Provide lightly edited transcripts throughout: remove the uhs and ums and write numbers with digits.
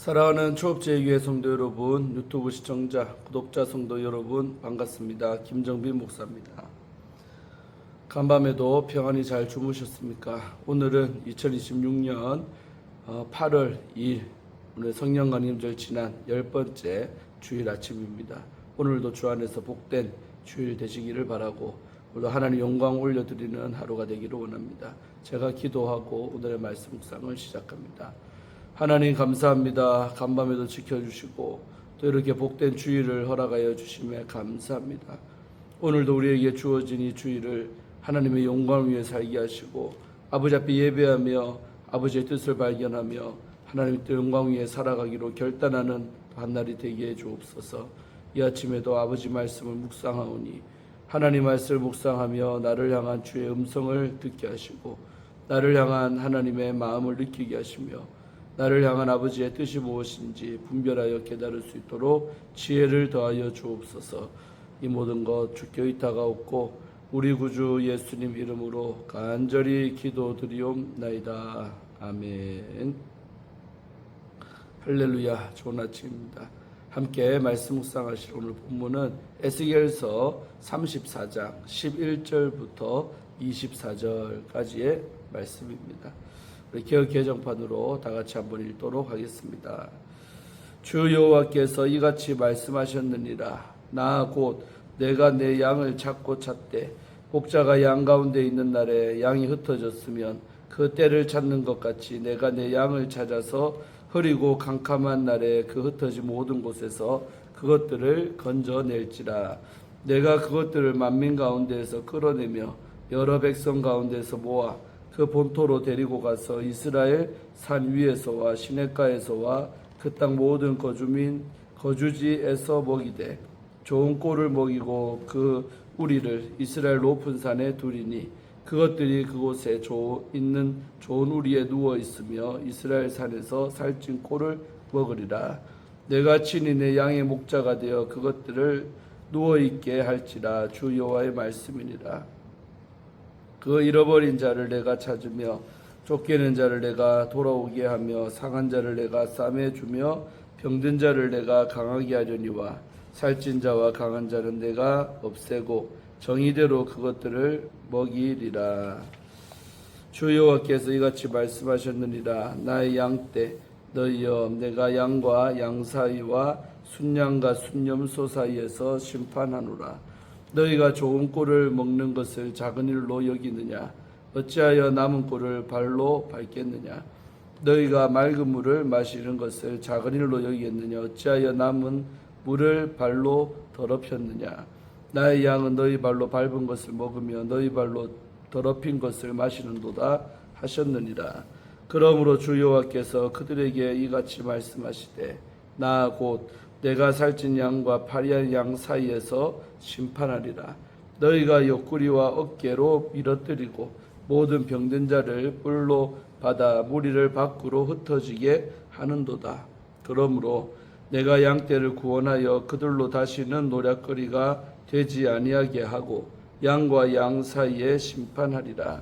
사랑하는 초업제교회 성도 여러분, 유튜브 시청자, 구독자 성도 여러분 반갑습니다. 김정빈 목사입니다. 간밤에도 평안히 잘 주무셨습니까? 오늘은 2026년 8월 2일 오늘 성령관임절 지난 10번째 주일 아침입니다. 오늘도 주 안에서 복된 주일 되시기를 바라고 오늘 하나님 영광 올려드리는 하루가 되기를 원합니다. 제가 기도하고 오늘의 말씀 묵상을 시작합니다. 하나님 감사합니다. 간밤에도 지켜주시고 또 이렇게 복된 주일을 허락하여 주심에 감사합니다. 오늘도 우리에게 주어진 이 주일을 하나님의 영광을 위해 살게 하시고 아버지 앞에 예배하며 아버지의 뜻을 발견하며 하나님의 뜻 영광 위에 살아가기로 결단하는 한 날이 되게 해 주옵소서. 이 아침에도 아버지 말씀을 묵상하오니 하나님 말씀을 묵상하며 나를 향한 주의 음성을 듣게 하시고 나를 향한 하나님의 마음을 느끼게 하시며 나를 향한 아버지의 뜻이 무엇인지 분별하여 깨달을 수 있도록 지혜를 더하여 주옵소서. 이 모든 것 주께 의탁하옵고 우리 구주 예수님 이름으로 간절히 기도드리옵나이다. 아멘. 할렐루야. 좋은 아침입니다. 함께 말씀 묵상하실 오늘 본문은 에스겔서 34장 11절부터 24절까지의 말씀입니다. 기억 개정판으로 다 같이 한번 읽도록 하겠습니다. 주 여호와께서 이같이 말씀하셨느니라. 나 곧 내가 내 양을 찾고 찾되 목자가 양 가운데 있는 날에 양이 흩어졌으면 그 때를 찾는 것 같이 내가 내 양을 찾아서 흐리고 캄캄한 날에 그 흩어진 모든 곳에서 그것들을 건져낼지라. 내가 그것들을 만민 가운데에서 끌어내며 여러 백성 가운데서 모아 그 본토로 데리고 가서 이스라엘 산 위에서와 시냇가에서와 그 땅 모든 거주지에서 먹이되 좋은 꼴을 먹이고 그 우리를 이스라엘 높은 산에 두리니 그것들이 그곳에 있는 좋은 우리에 누워 있으며 이스라엘 산에서 살찐 꼴을 먹으리라. 내가 친히 내 양의 목자가 되어 그것들을 누워 있게 할지라. 주 여호와의 말씀이니라. 그 잃어버린 자를 내가 찾으며 쫓기는 자를 내가 돌아오게 하며 상한 자를 내가 싸매주며 병든 자를 내가 강하게 하려니와 살찐 자와 강한 자는 내가 없애고 정의대로 그것들을 먹이리라. 주 여호와께서 이같이 말씀하셨느니라. 나의 양떼 너희여, 내가 양과 양 사이와 순양과 순염소 사이에서 심판하노라. 너희가 좋은 꼴을 먹는 것을 작은 일로 여기느냐? 어찌하여 남은 꼴을 발로 밟겠느냐? 너희가 맑은 물을 마시는 것을 작은 일로 여기겠느냐? 어찌하여 남은 물을 발로 더럽혔느냐? 나의 양은 너희 발로 밟은 것을 먹으며 너희 발로 더럽힌 것을 마시는도다 하셨느니라. 그러므로 주 여호와께서 그들에게 이같이 말씀하시되 나 곧 내가 살찐 양과 파리한 양 사이에서 심판하리라. 너희가 옆구리와 어깨로 밀어뜨리고 모든 병든 자를 뿔로 받아 무리를 밖으로 흩어지게 하는도다. 그러므로 내가 양떼를 구원하여 그들로 다시는 노략거리가 되지 아니하게 하고 양과 양 사이에 심판하리라.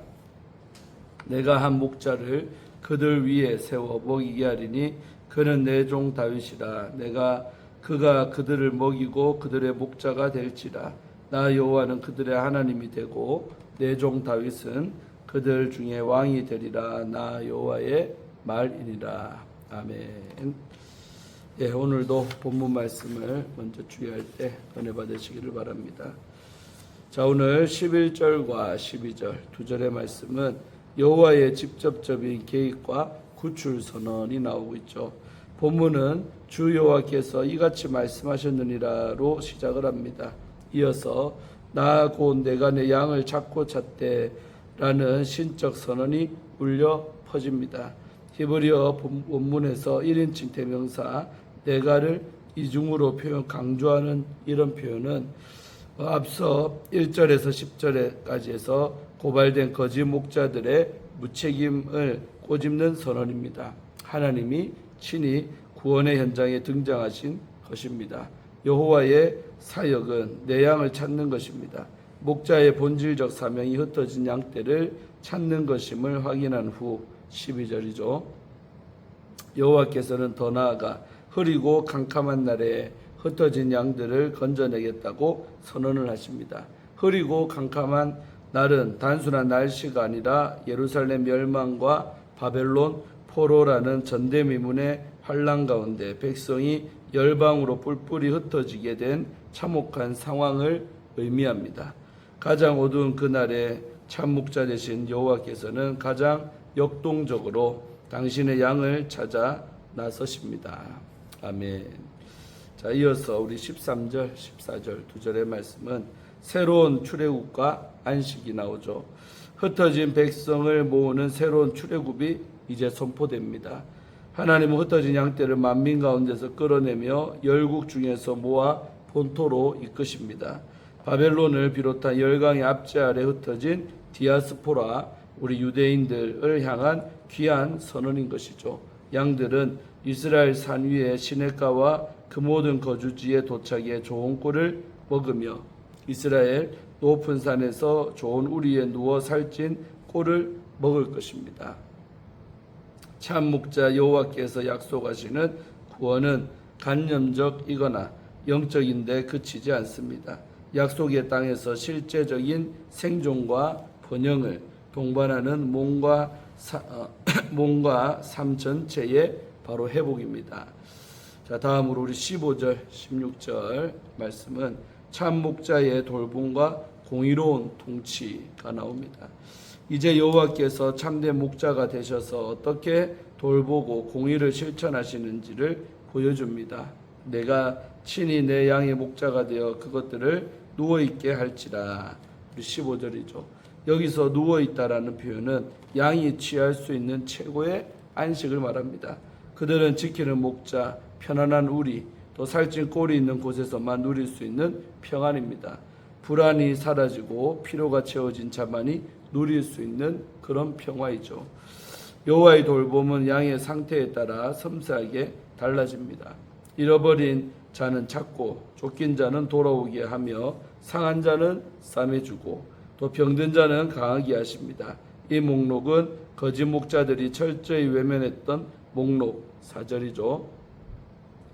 내가 한 목자를 그들 위에 세워 먹이게 하리니 그는 내 종 다윗이라. 그가 그들을 먹이고 그들의 목자가 될지라. 나 여호와는 그들의 하나님이 되고 내 종 다윗은 그들 중에 왕이 되리라. 나 여호와의 말이니라. 아멘. 예, 오늘도 본문 말씀을 먼저 주의할 때 은혜 받으시기를 바랍니다. 자, 오늘 11절과 12절 두 절의 말씀은 여호와의 직접적인 계획과 구출 선언이 나오고 있죠. 본문은 주 여호와께서 이같이 말씀하셨느니라로 시작을 합니다. 이어서 나 곧 내가 내 양을 찾고 찾되라는 신적 선언이 울려 퍼집니다. 히브리어 원문에서 1인칭 대명사 내가를 이중으로 강조하는 이런 표현은 앞서 1절에서 10절까지 해서 고발된 거짓 목자들의 무책임을 꼬집는 선언입니다. 하나님이 친히 구원의 현장에 등장하신 것입니다. 여호와의 사역은 내 양을 찾는 것입니다. 목자의 본질적 사명이 흩어진 양떼를 찾는 것임을 확인한 후 12절이죠. 여호와께서는 더 나아가 흐리고 캄캄한 날에 흩어진 양들을 건져내겠다고 선언을 하십니다. 흐리고 캄캄한 날은 단순한 날씨가 아니라 예루살렘 멸망과 바벨론 포로라는 전대미문의 환란 가운데 백성이 열방으로 뿔뿔이 흩어지게 된 참혹한 상황을 의미합니다. 가장 어두운 그날에 참목자 되신 여호와께서는 가장 역동적으로 당신의 양을 찾아 나서십니다. 아멘. 자, 이어서 우리 13절, 14절 두 절의 말씀은 새로운 출애굽과 안식이 나오죠. 흩어진 백성을 모으는 새로운 출애굽이 이제 선포됩니다. 하나님은 흩어진 양떼를 만민 가운데서 끌어내며 열국 중에서 모아 본토로 이끄십니다. 바벨론을 비롯한 열강의 압제 아래 흩어진 디아스포라, 우리 유대인들을 향한 귀한 선언인 것이죠. 양들은 이스라엘 산 위의 시냇가와 그 모든 거주지에 도착해 좋은 꿀을 먹으며 이스라엘 높은 산에서 좋은 우리에 누워 살찐 꿀을 먹을 것입니다. 참 목자 여호와께서 약속하시는 구원은 간념적이거나 영적인데 그치지 않습니다. 약속의 땅에서 실제적인 생존과 번영을 동반하는 몸과 삶 전체의 바로 회복입니다. 자, 다음으로 우리 15절, 16절 말씀은 참 목자의 돌봄과 공의로운 통치가 나옵니다. 이제 여호와께서 참된 목자가 되셔서 어떻게 돌보고 공의를 실천하시는지를 보여줍니다. 내가 친히 내 양의 목자가 되어 그것들을 누워있게 할지라. 우리 15절이죠. 여기서 누워있다라는 표현은 양이 취할 수 있는 최고의 안식을 말합니다. 그들은 지키는 목자, 편안한 우리, 또 살찐 꼴이 있는 곳에서만 누릴 수 있는 평안입니다. 불안이 사라지고 피로가 채워진 자만이 누릴 수 있는 그런 평화이죠. 여호와의 돌봄은 양의 상태에 따라 섬세하게 달라집니다. 잃어버린 자는 찾고 쫓긴 자는 돌아오게 하며 상한 자는 싸매주고 또 병든 자는 강하게 하십니다. 이 목록은 거짓 목자들이 철저히 외면했던 목록 4절이죠.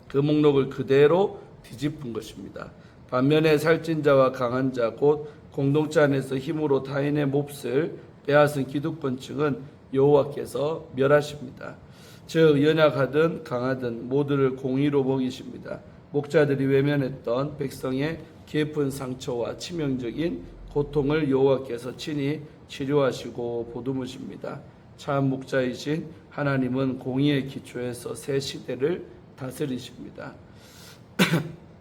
그 목록을 그대로 뒤집은 것입니다. 반면에 살찐 자와 강한 자, 곧 공동체 안에서 힘으로 타인의 몫을 빼앗은 기득권층은 여호와께서 멸하십니다. 즉 연약하든 강하든 모두를 공의로 먹이십니다. 목자들이 외면했던 백성의 깊은 상처와 치명적인 고통을 여호와께서 친히 치료하시고 보듬으십니다. 참 목자이신 하나님은 공의의 기초에서 새 시대를 다스리십니다.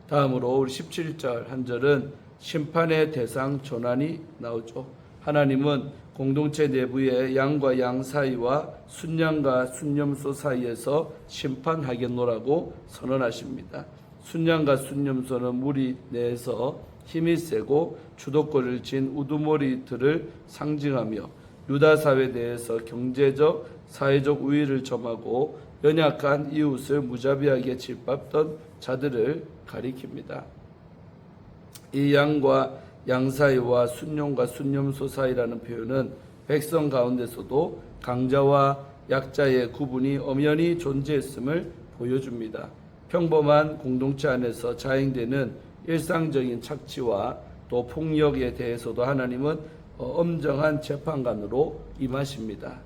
다음으로 우리 17절 한 절은 심판의 대상 전환이 나오죠. 하나님은 공동체 내부의 양과 양 사이와 순양과 순염소 사이에서 심판하겠노라고 선언하십니다. 순양과 순염소는 무리 내에서 힘이 세고 주도권을 쥔 우두머리들을 상징하며 유다 사회 내에서 경제적, 사회적 우위를 점하고 연약한 이웃을 무자비하게 짓밟던 자들을 가리킵니다. 이 양과 양 사이와 순용과 순염소 사이라는 표현은 백성 가운데서도 강자와 약자의 구분이 엄연히 존재했음을 보여줍니다. 평범한 공동체 안에서 자행되는 일상적인 착취와 또 폭력에 대해서도 하나님은 엄정한 재판관으로 임하십니다.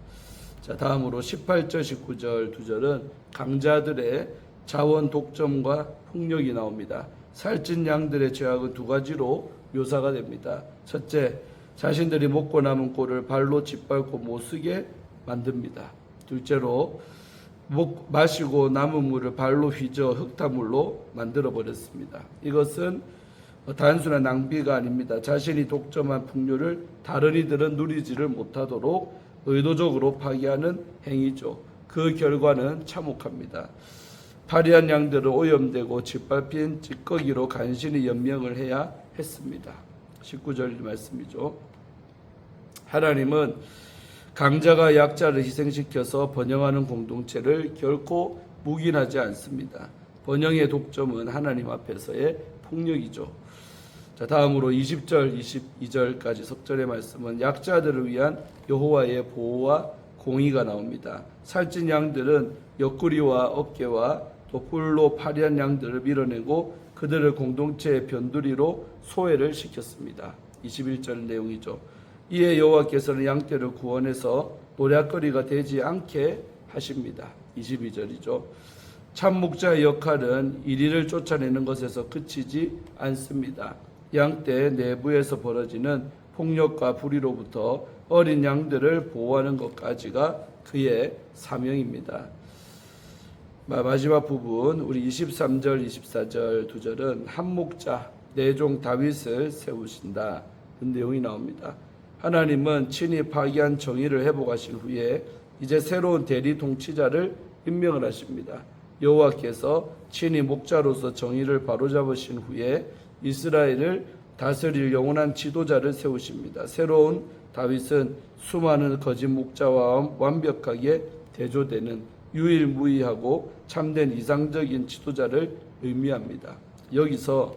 자, 다음으로 18절, 19절 두 절은 강자들의 자원 독점과 폭력이 나옵니다. 살찐 양들의 죄악은 두 가지로 묘사가 됩니다. 첫째, 자신들이 먹고 남은 꼴을 발로 짓밟고 못쓰게 만듭니다. 둘째로 마시고 남은 물을 발로 휘저 흙탕물로 만들어버렸습니다. 이것은 단순한 낭비가 아닙니다. 자신이 독점한 풍요를 다른 이들은 누리지를 못하도록 의도적으로 파괴하는 행위죠. 그 결과는 참혹합니다. 파리한 양들을 오염되고 짓밟힌 찌꺼기로 간신히 연명을 해야 했습니다. 19절 말씀이죠. 하나님은 강자가 약자를 희생시켜서 번영하는 공동체를 결코 묵인하지 않습니다. 번영의 독점은 하나님 앞에서의 폭력이죠. 자, 다음으로 20절, 22절까지 석절의 말씀은 약자들을 위한 여호와의 보호와 공의가 나옵니다. 살찐 양들은 옆구리와 어깨와 또 뿔로 파리한 양들을 밀어내고 그들을 공동체의 변두리로 소외를 시켰습니다. 21절 내용이죠. 이에 여호와께서는 양떼를 구원해서 노략거리가 되지 않게 하십니다. 22절이죠. 참목자의 역할은 이리를 쫓아내는 것에서 그치지 않습니다. 양떼 내부에서 벌어지는 폭력과 불의로부터 어린 양들을 보호하는 것까지가 그의 사명입니다. 마지막 부분 우리 23절 24절 두 절은 한목자 내종 다윗을 세우신다 그 내용이 나옵니다. 하나님은 친히 파기한 정의를 회복하신 후에 이제 새로운 대리 통치자를 임명을 하십니다. 여호와께서 친히 목자로서 정의를 바로잡으신 후에 이스라엘을 다스릴 영원한 지도자를 세우십니다. 새로운 다윗은 수많은 거짓 목자와 완벽하게 대조되는 유일무이하고 참된 이상적인 지도자를 의미합니다. 여기서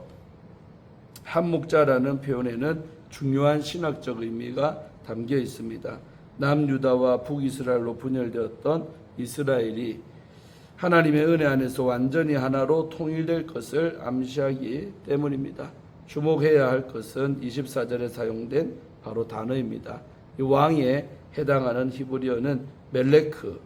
한목자라는 표현에는 중요한 신학적 의미가 담겨 있습니다. 남유다와 북이스라엘로 분열되었던 이스라엘이 하나님의 은혜 안에서 완전히 하나로 통일될 것을 암시하기 때문입니다. 주목해야 할 것은 24절에 사용된 바로 단어입니다. 이 왕에 해당하는 히브리어는 멜레크가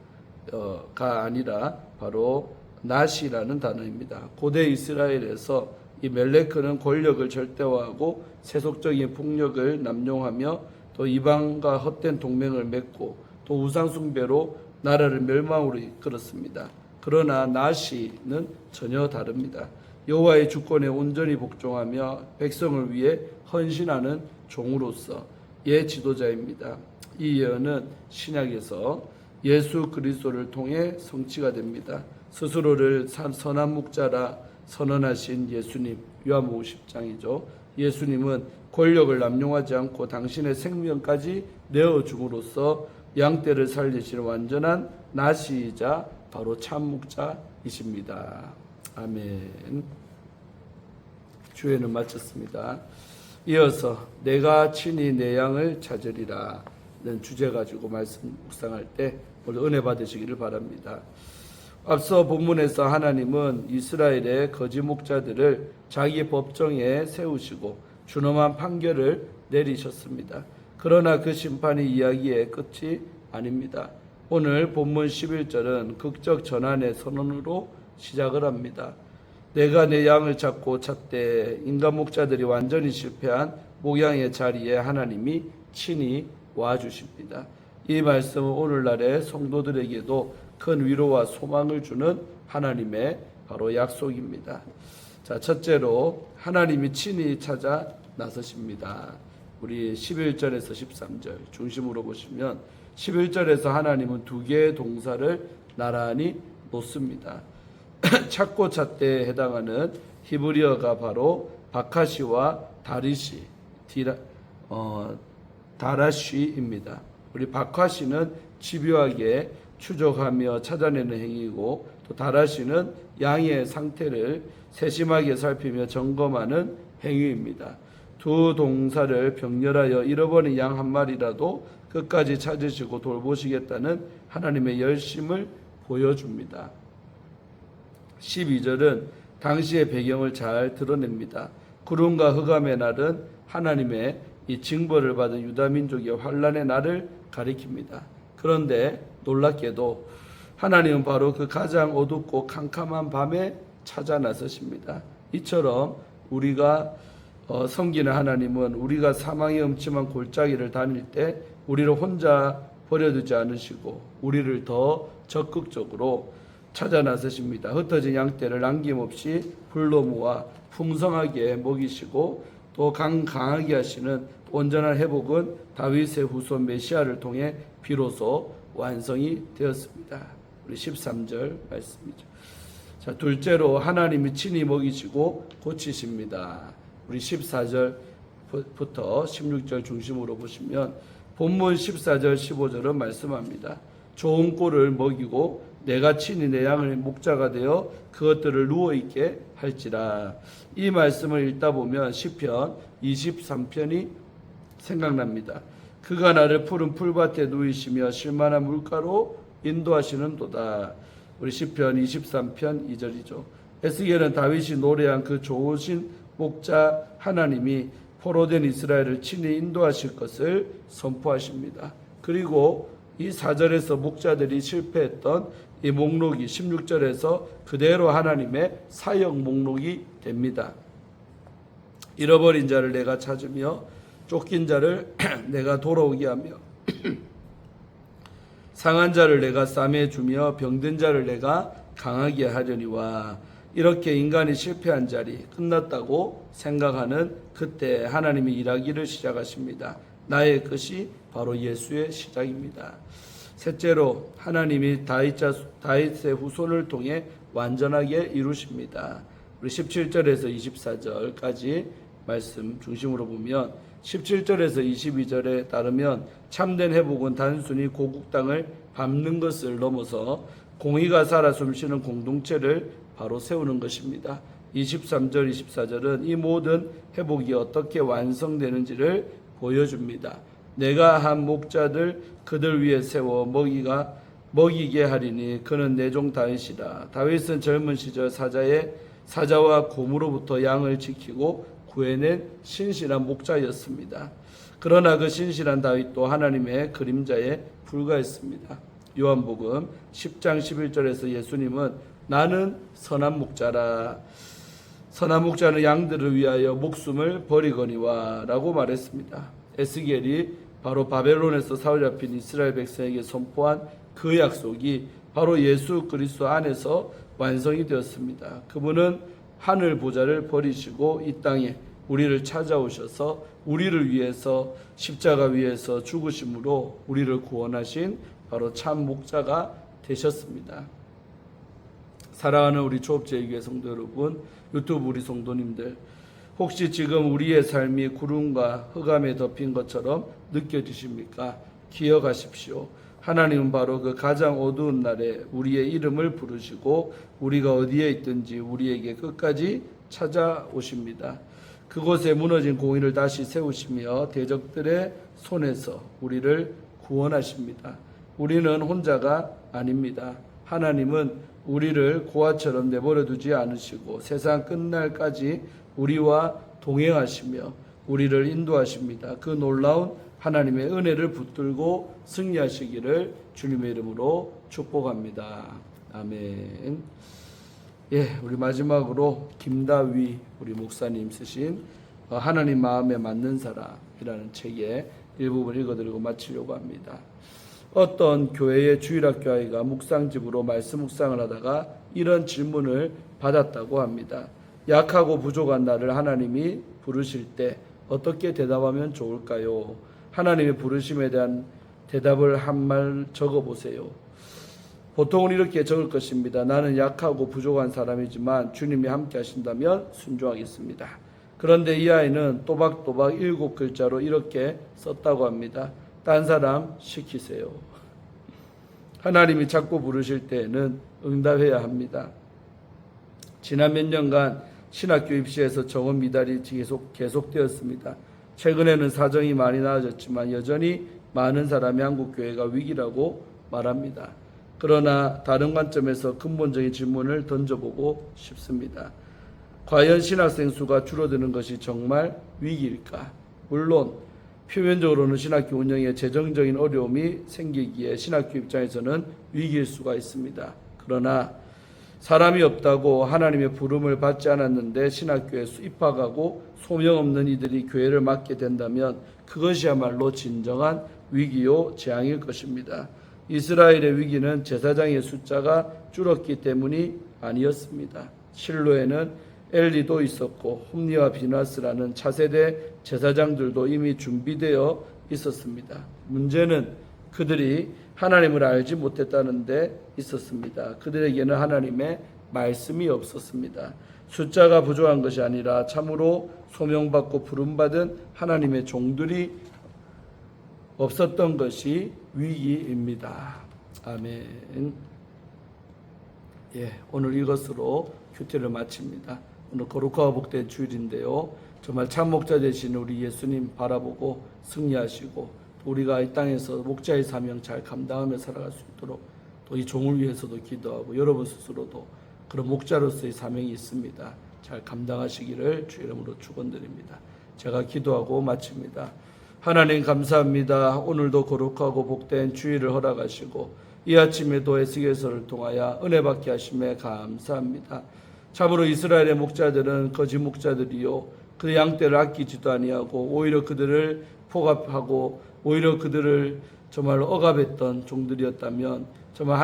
아니라 바로 나시라는 단어입니다. 고대 이스라엘에서 이 멜레크는 권력을 절대화하고 세속적인 폭력을 남용하며 또 이방과 헛된 동맹을 맺고 또 우상숭배로 나라를 멸망으로 이끌었습니다. 그러나 나시는 전혀 다릅니다. 여호와의 주권에 온전히 복종하며 백성을 위해 헌신하는 종으로서 지도자입니다. 이 예언은 신약에서 예수 그리스도를 통해 성취가 됩니다. 스스로를 선한 목자라 선언하신 예수님, 요한복음 10장이죠. 예수님은 권력을 남용하지 않고 당신의 생명까지 내어줌으로써 양떼를 살리시는 완전한 나시이자 바로 참목자이십니다. 아멘. 주회는 마쳤습니다. 이어서 내가 친히 내 양을 찾으리라는 주제 가지고 말씀 묵상할 때 오늘 은혜 받으시기를 바랍니다. 앞서 본문에서 하나님은 이스라엘의 거짓 목자들을 자기 법정에 세우시고 준엄한 판결을 내리셨습니다. 그러나 그 심판이 이야기의 끝이 아닙니다. 오늘 본문 11절은 극적 전환의 선언으로 시작을 합니다. 내가 내 양을 찾고 찾되 인간 목자들이 완전히 실패한 목양의 자리에 하나님이 친히 와주십니다. 이 말씀은 오늘날의 성도들에게도 큰 위로와 소망을 주는 하나님의 바로 약속입니다. 자, 첫째로 하나님이 친히 찾아 나서십니다. 우리 11절에서 13절 중심으로 보시면 11절에서 하나님은 두 개의 동사를 나란히 놓습니다. 찾고 찾대에 해당하는 히브리어가 바로 바카시와 다라쉬입니다. 우리 바카시는 집요하게 추적하며 찾아내는 행위고 또 다라쉬는 양의 상태를 세심하게 살피며 점검하는 행위입니다. 두 동사를 병렬하여 잃어버린 양 한 마리라도 끝까지 찾으시고 돌보시겠다는 하나님의 열심을 보여줍니다. 12절은 당시의 배경을 잘 드러냅니다. 구름과 흑암의 날은 하나님의 이 징벌을 받은 유다민족의 환란의 날을 가리킵니다. 그런데 놀랍게도 하나님은 바로 그 가장 어둡고 캄캄한 밤에 찾아 나서십니다. 이처럼 우리가 섬기는 하나님은 우리가 사망의 음침한 골짜기를 다닐 때 우리를 혼자 버려두지 않으시고 우리를 더 적극적으로 찾아 나서십니다. 흩어진 양떼를 남김없이 불로 모아 풍성하게 먹이시고 또 강하게 하시는 온전한 회복은 다윗의 후손 메시아를 통해 비로소 완성이 되었습니다. 우리 13절 말씀이죠. 자, 둘째로 하나님이 친히 먹이시고 고치십니다. 우리 14절부터 16절 중심으로 보시면 본문 14절 15절은 말씀합니다. 좋은 꼴을 먹이고 내가 친히 내 양을 목자가 되어 그것들을 누워있게 할지라. 이 말씀을 읽다 보면 시편 23편이 생각납니다. 그가 나를 푸른 풀밭에 누이시며 실만한 물가로 인도하시는도다. 우리 시편 23편 2절이죠. 에스겔은 다윗이 노래한 그 좋으신 목자 하나님이 포로된 이스라엘을 친히 인도하실 것을 선포하십니다. 그리고 이 4절에서 목자들이 실패했던 이 목록이 16절에서 그대로 하나님의 사역 목록이 됩니다. 잃어버린 자를 내가 찾으며 쫓긴 자를 내가 돌아오게 하며 상한 자를 내가 싸매 주며 병든 자를 내가 강하게 하려니와. 이렇게 인간이 실패한 자리 끝났다고 생각하는 그때 하나님이 일하기를 시작하십니다. 나의 것이 바로 예수의 시작입니다. 셋째로 하나님이 다윗의 후손을 통해 완전하게 이루십니다. 우리 17절에서 24절까지 말씀 중심으로 보면 17절에서 22절에 따르면 참된 회복은 단순히 고국 땅을 밟는 것을 넘어서 공의가 살아 숨쉬는 공동체를 바로 세우는 것입니다. 23절, 24절은 이 모든 회복이 어떻게 완성되는지를 보여줍니다. 내가 한 목자들 그들 위에 세워 먹이게 하리니 그는 내 종 다윗이라. 다윗은 젊은 시절 사자와 곰으로부터 양을 지키고 구해낸 신실한 목자였습니다. 그러나 그 신실한 다윗도 하나님의 그림자에 불과했습니다. 요한복음 10장 11절에서 예수님은 나는 선한 목자라. 선한 목자는 양들을 위하여 목숨을 버리거니와 라고 말했습니다. 에스겔이 바로 바벨론에서 사로잡힌 이스라엘 백성에게 선포한 그 약속이 바로 예수 그리스도 안에서 완성이 되었습니다. 그분은 하늘 보좌를 버리시고 이 땅에 우리를 찾아오셔서 우리를 위해서 십자가 위에서 죽으심으로 우리를 구원하신 바로 참 목자가 되셨습니다. 사랑하는 우리 조업제일교회 성도 여러분, 유튜브 우리 성도님들, 혹시 지금 우리의 삶이 구름과 흑암에 덮인 것처럼 느껴지십니까? 기억하십시오. 하나님은 바로 그 가장 어두운 날에 우리의 이름을 부르시고 우리가 어디에 있든지 우리에게 끝까지 찾아오십니다. 그곳에 무너진 공의를 다시 세우시며 대적들의 손에서 우리를 구원하십니다. 우리는 혼자가 아닙니다. 하나님은 우리를 고아처럼 내버려 두지 않으시고 세상 끝날까지 우리와 동행하시며 우리를 인도하십니다. 그 놀라운 하나님의 은혜를 붙들고 승리하시기를 주님의 이름으로 축복합니다. 아멘. 우리 마지막으로 김다위 우리 목사님 쓰신 하나님 마음에 맞는 사람이라는 책의 일부분 읽어드리고 마치려고 합니다. 어떤 교회의 주일학교 아이가 묵상집으로 말씀 묵상을 하다가 이런 질문을 받았다고 합니다. 약하고 부족한 나를 하나님이 부르실 때 어떻게 대답하면 좋을까요? 하나님의 부르심에 대한 대답을 한 말 적어보세요. 보통은 이렇게 적을 것입니다. 나는 약하고 부족한 사람이지만 주님이 함께 하신다면 순종하겠습니다. 그런데 이 아이는 또박또박 7글자로 이렇게 썼다고 합니다. 딴 사람 시키세요. 하나님이 자꾸 부르실 때에는 응답해야 합니다. 지난 몇 년간 신학교 입시에서 정원 미달이 계속되었습니다. 최근에는 사정이 많이 나아졌지만 여전히 많은 사람이 한국교회가 위기라고 말합니다. 그러나 다른 관점에서 근본적인 질문을 던져보고 싶습니다. 과연 신학생 수가 줄어드는 것이 정말 위기일까? 물론 표면적으로는 신학교 운영에 재정적인 어려움이 생기기에 신학교 입장에서는 위기일 수가 있습니다. 그러나 사람이 없다고 하나님의 부름을 받지 않았는데 신학교에 입학하고 소명없는 이들이 교회를 맡게 된다면 그것이야말로 진정한 위기요 재앙일 것입니다. 이스라엘의 위기는 제사장의 숫자가 줄었기 때문이 아니었습니다. 실로에는 엘리도 있었고 홈리와 비나스라는 차세대 제사장들도 이미 준비되어 있었습니다. 문제는 그들이 하나님을 알지 못했다는 데 있었습니다. 그들에게는 하나님의 말씀이 없었습니다. 숫자가 부족한 것이 아니라 참으로 소명받고 부름받은 하나님의 종들이 없었던 것이 위기입니다. 아멘. 오늘 이것으로 큐티를 마칩니다. 오늘 거룩하고 복된 주일인데요. 정말 참 목자 되신 우리 예수님 바라보고 승리하시고 또 우리가 이 땅에서 목자의 사명 잘 감당하며 살아갈 수 있도록 또 이 종을 위해서도 기도하고 여러분 스스로도 그런 목자로서의 사명이 있습니다. 잘 감당하시기를 주 이름으로 축원드립니다. 제가 기도하고 마칩니다. 하나님 감사합니다. 오늘도 거룩하고 복된 주일을 허락하시고 이 아침에도 에스겔서를 통하여 은혜 받게 하심에 감사합니다. 참으로 이스라엘의 목자들은 거짓 목자들이요 그 양떼를 아끼지도 아니하고 오히려 그들을 포갑하고 오히려 그들을 정말 억압했던 종들이었다면 정말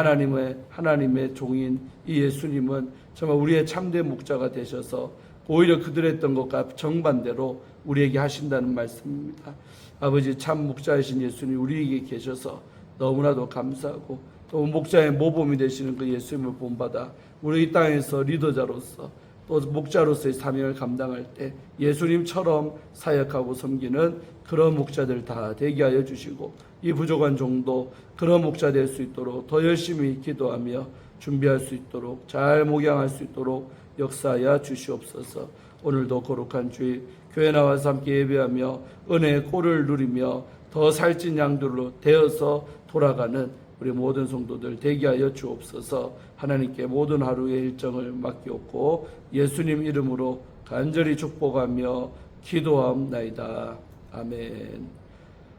하나님의 종인 이 예수님은 정말 우리의 참된 목자가 되셔서 오히려 그들 했던 것과 정반대로 우리에게 하신다는 말씀입니다. 아버지 참 목자이신 예수님 우리에게 계셔서 너무나도 감사하고 또 목자의 모범이 되시는 그 예수님을 본받아 우리 이 땅에서 리더자로서 또 목자로서의 사명을 감당할 때 예수님처럼 사역하고 섬기는 그런 목자들 다 되게 하여 주시고 이 부족한 종도 그런 목자 될 수 있도록 더 열심히 기도하며 준비할 수 있도록 잘 목양할 수 있도록 역사하여 주시옵소서. 오늘도 거룩한 주일 교회 나와서 함께 예배하며 은혜의 꼴을 누리며 더 살찐 양들로 되어서 돌아가는 우리 모든 성도들 되게 하여 주옵소서. 하나님께 모든 하루의 일정을 맡기옵고 예수님 이름으로 간절히 축복하며 기도하옵나이다. 아멘.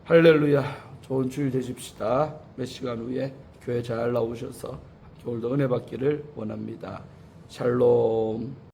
할렐루야. 좋은 주일 되십시다. 몇 시간 후에 교회 잘 나오셔서 오늘도 은혜 받기를 원합니다. 샬롬.